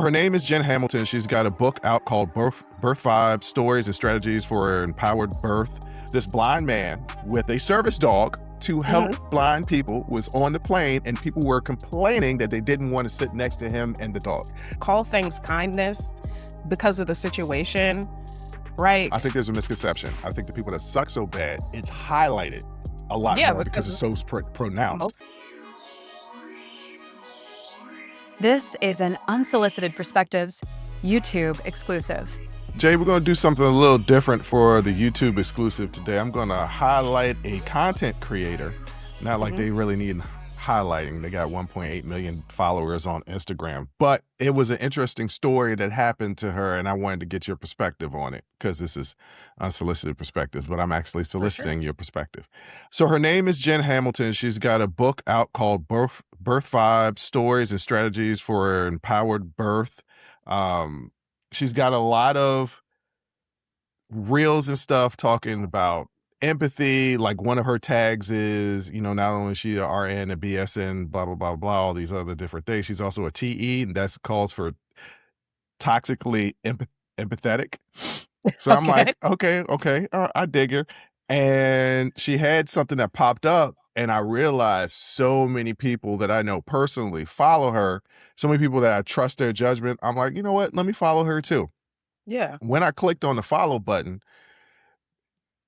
Her name is Jen Hamilton. She's got a book out called Birth Vibe: Stories and Strategies for Empowered Birth. This blind man with a service dog to help blind people was on the plane, and people were complaining that they didn't want to sit next to him and the dog. Call things kindness because of the situation, right? I think there's a misconception. I think the people that suck so bad, it's highlighted a lot more because it's so pronounced. This is an Unsolicited Perspectives YouTube exclusive. Jay, we're going to do something a little different for the YouTube exclusive today. I'm going to highlight a content creator. Not like they really need highlighting. They got 1.8 million followers on Instagram. But it was an interesting story that happened to her, and I wanted to get your perspective on it because this is Unsolicited Perspectives, but I'm actually soliciting your perspective. So her name is Jen Hamilton. She's got a book out called Birth Vibe: Stories and Strategies for Empowered Birth. She's got a lot of reels and stuff talking about empathy. Like one of her tags is, not only is she a RN, a BSN, blah, blah, blah, blah, all these other different things. She's also a TE, and that calls for toxically empathetic. So I'm like, okay, I dig her. And she had something that popped up, and I realized so many people that I know personally follow her, so many people that I trust their judgment. I'm like, you know what? Let me follow her too. Yeah. When I clicked on the follow button,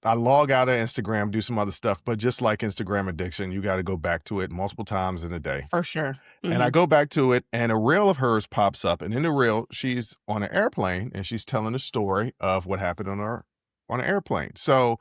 I log out of Instagram, do some other stuff, but just like Instagram addiction, you got to go back to it multiple times in a day. For sure. And I go back to it, and a reel of hers pops up. And in the reel, she's on an airplane, and she's telling a story of what happened on an airplane. So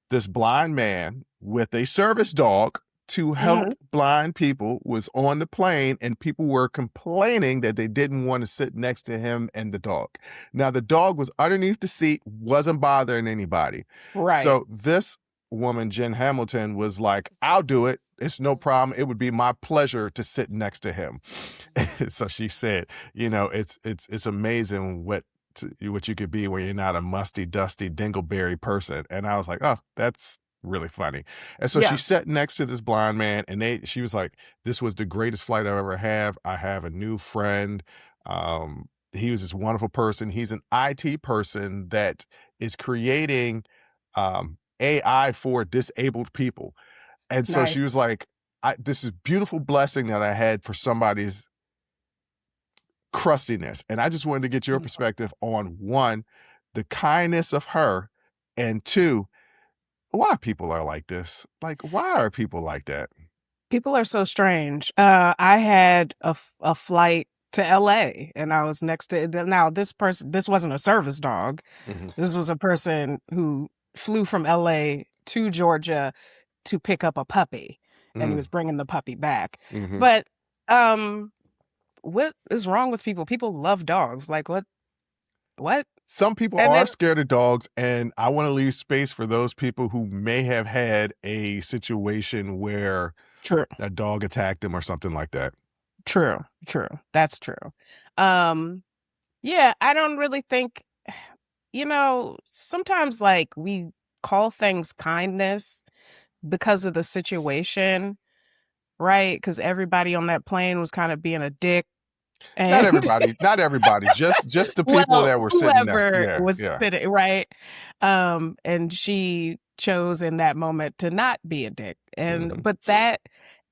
this blind man with a service dog to help blind people was on the plane, and people were complaining that they didn't want to sit next to him and the dog. Now, the dog was underneath the seat, wasn't bothering anybody. Right. So this woman, Jen Hamilton, was like, I'll do it. It's no problem. It would be my pleasure to sit next to him. So she said, it's amazing what you could be when you're not a musty, dusty, dingleberry person. And I was like, oh, that's really funny. And so she sat next to this blind man, and she was like, this was the greatest flight I've ever had. I have a new friend. He was this wonderful person. He's an IT person that is creating AI for disabled people. And so she was like, this is a beautiful blessing that I had for somebody's crustiness. And I just wanted to get your perspective on, one, the kindness of her, and two, why people are like this. Like, why are people like that? People are so strange. I had a flight to LA, and I was next to, now this wasn't a service dog. This was a person who flew from LA to Georgia to pick up a puppy, and he was bringing the puppy back. But what is wrong with people? People love dogs. Like, what? Some people are scared of dogs, and I want to leave space for those people who may have had a situation where a dog attacked them or something like that. True. That's true. Yeah, I don't really think, sometimes like we call things kindness because of the situation, right? Because everybody on that plane was kind of being a dick. And not everybody, just the people that were sitting there. Sitting, right? And she chose in that moment to not be a dick. But that,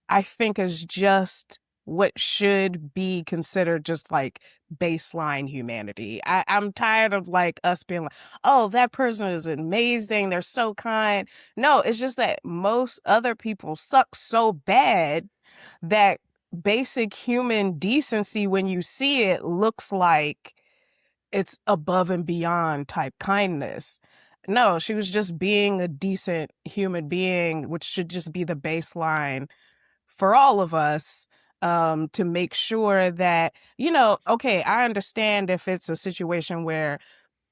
I think, is just what should be considered just like baseline humanity. I'm tired of like us being like, oh, that person is amazing, they're so kind. No, it's just that most other people suck so bad that basic human decency, when you see it, looks like it's above and beyond type kindness. No, she was just being a decent human being, which should just be the baseline for all of us, to make sure that, okay, I understand if it's a situation where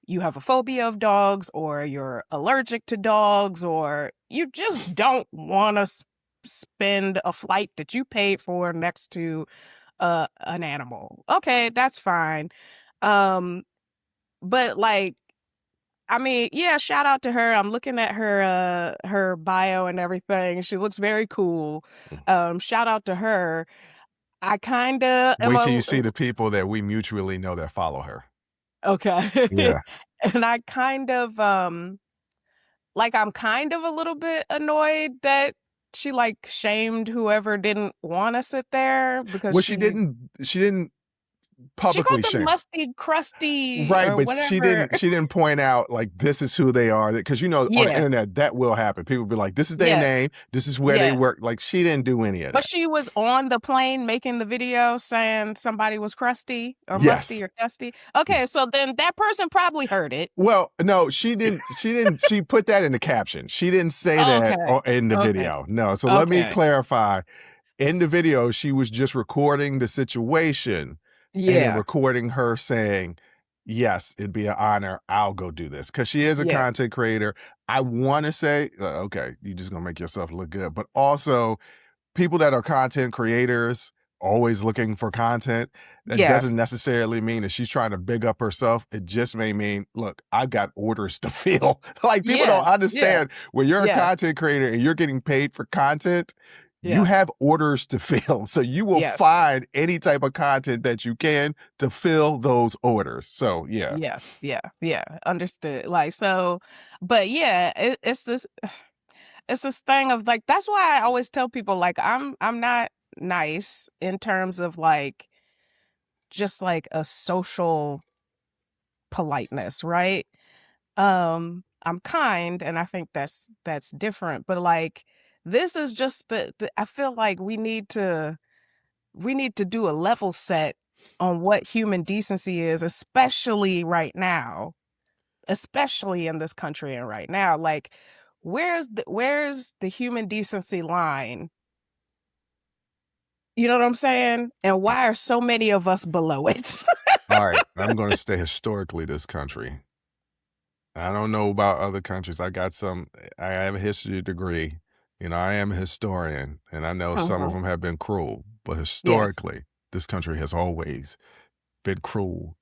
you have a phobia of dogs, or you're allergic to dogs, or you just don't want to spend a flight that you paid for next to an animal. Okay, that's fine. But like, I mean, yeah, shout out to her. I'm looking at her bio and everything. She looks very cool. Shout out to her. I kind of am Wait till you see the people that we mutually know that follow her. okay. Yeah. And I kind of like I'm kind of a little bit annoyed that she like shamed whoever didn't want to sit there because Well, she didn't she called publicly them shame. musty, crusty, Right, or but she whatever. didn't point out like this is who they are, because on the Yeah, internet that will happen. People be like, this is their yeah, name, this is where they yeah. work. Like, she didn't do any of But that. she was on the plane making the video saying somebody was crusty or Yes. musty or dusty. Okay, so then that person probably heard it. Well, no, she didn't. She put that in the caption. She didn't say that Okay, in the okay, video. No. So let me okay. clarify. In the video, she was just recording the situation and then Yeah, recording her saying, yes, it'd be an honor. I'll go do this. Because she is a yeah, content creator. I want to say, okay, you're just going to make yourself look good. But also, people that are content creators, always looking for content, that doesn't yes, necessarily mean that she's trying to big up herself. It just may mean, look, I've got orders to fill. Like, people yeah, don't yeah, understand when you're a yeah, content creator and you're getting paid for content, you yeah, have orders to fill. So you will yes, find any type of content that you can to fill those orders. So yeah. yes, yeah, yeah. Understood. Like so, but yeah, it's this. It's this thing of like that's why I always tell people like I'm not nice in terms of like just like a social politeness, right? I'm kind and I think that's different, but like this is just I feel like we need to do a level set on what human decency is, especially right now, especially in this country and right now. Like where's the human decency line? You know what I'm saying? And why are so many of us below it? All right. I'm going to stay historically this country. I don't know about other countries. I have a history degree. I am a historian, and I know some of Mhm. them have been cruel, but Yes. historically, this country has always been cruel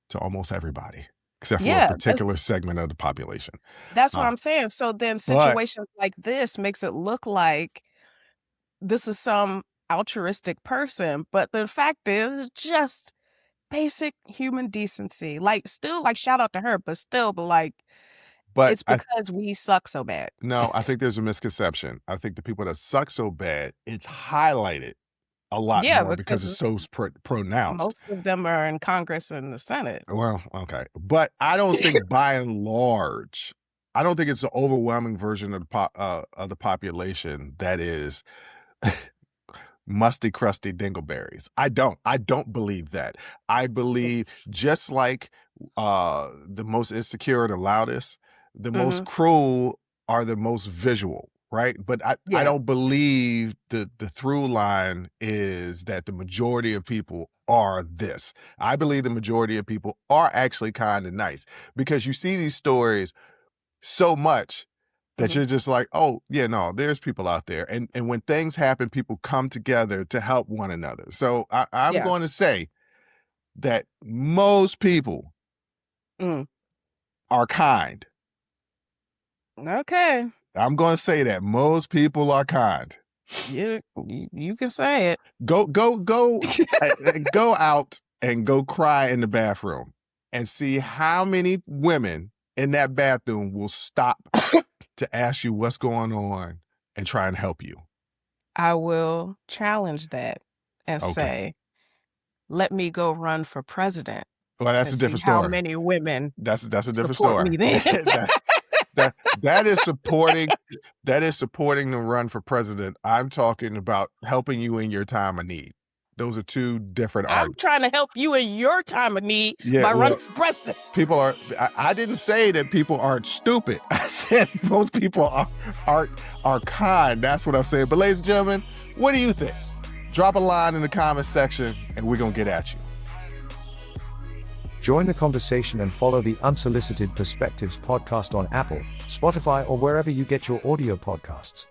to almost everybody, except for a Yeah, particular segment of the population. that's what Uh, I'm saying. So then but situations like this makes it look like this is some altruistic person, but the fact is it's just basic human decency. Like still like shout out to her, but still but like but it's I because we suck so bad. no, I think there's a misconception. I think the people that suck so bad, it's highlighted a lot Yeah, more because because it's so pronounced. most of them are in Congress and the Senate. Well, okay. But I don't think by and large, I don't think it's an overwhelming version of the population that is musty, crusty dingleberries. I don't believe that. I believe just like the most insecure are the loudest, the most Mhm. cruel are the most visual, right? But I Yeah. don't believe the through line is that the majority of people are this. I believe the majority of people are actually kind and nice, because you see these stories so much that Mhm. you're just like, oh, yeah, no, there's people out there. And when things happen, people come together to help one another. So I'm Yeah. going to say that most people Mm. are kind. Okay. I'm going to say that most people are kind. You can say it. Go go out and go cry in the bathroom and see how many women in that bathroom will stop to ask you what's going on and try and help you. I will challenge that and Okay. say, let me go run for president Well, that's and a see different how story. many women That's a different support story. me then. that is supporting the run for president. I'm talking about helping you in your time of need. Those are two different I'm arguments. trying to help you in your time of need Yeah, by well, running for president. people are. I didn't say that people aren't stupid. I said most people are kind. That's what I'm saying. But ladies and gentlemen, what do you think? Drop a line in the comment section, and we're gonna get at you. Join the conversation and follow the Unsolicited Perspectives podcast on Apple, Spotify, or wherever you get your audio podcasts.